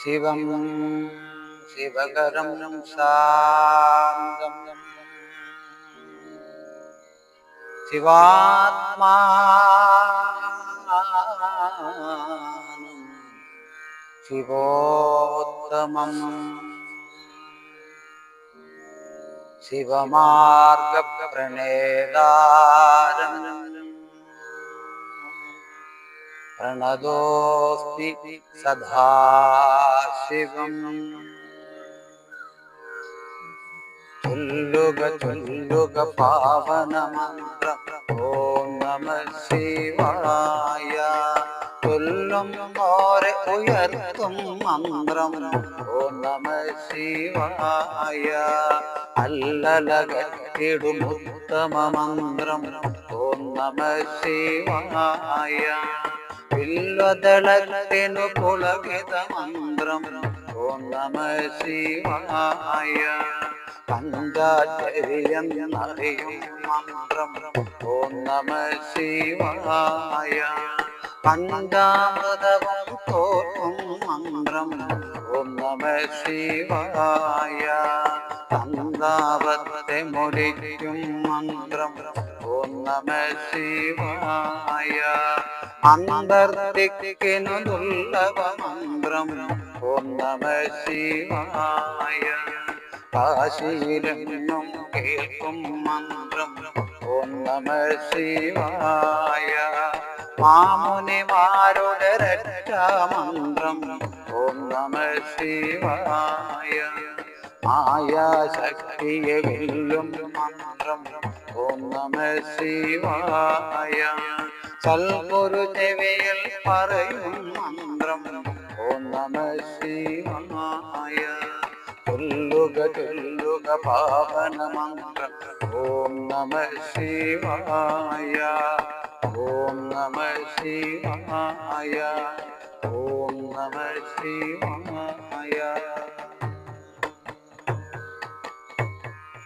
ശിവം ശിവകരം ശാന്തം ശിവാത്മാനം ശിവോത്തമം ശിവമാർഗപ്രണേതാരം പ്രണതോസ്മി സദാശിവം. ചൊല്ലുക ചൊല്ലുക പാവനമന്ത്രം ഓം നമഃ ശിവായ. ചൊല്ലും ഓരെ ഉയർത്തും മന്ത്രം ഓം നമഃ ശിവായ. അല്ലലകറ്റിടും ഉത്തമ മന്ത്രം ഓം നമഃ ശിവായ. വില്വദളത്തിനു പുളകിത മന്ത്രം ഓം നമഃ ശിവായ. പഞ്ചാചര്യം അറിയും മന്ത്രം ഓം നമഃ ശിവായ. പഞ്ചാമൃതവും തോന്നും മന്ത്രം ഓം നമഃ ശിവായ. സന്താപത്തെ മുടിക്കും മന്ത്രം ഓം നമഃ ശിവായ. അന്തർദിക്കിനു ദുർലഭ മന്ത്രം ഓം നമഃ ശിവായ. കാശിയിലെങ്ങും കേൾക്കും മന്ത്രം ഓം നമഃ ശിവായ. മാമുനിമാരുടെ രക്ഷാമന്ത്രം ഓം നമഃ ശിവായ. മായാശക്തിയെ വെല്ലും മന്ത്രം ഓം നമഃ ശിവായ. സൽഗുരു ചെവിയിൽ പറയും മന്ത്രം ഓം നമഃ ശിവായ. ചൊല്ലുക ചൊല്ലുക പാവന മന്ത്രം ഓം നമഃ ശിവായ. ഓം നമഃ ശിവായ. ഓം നമഃ ശിവായ.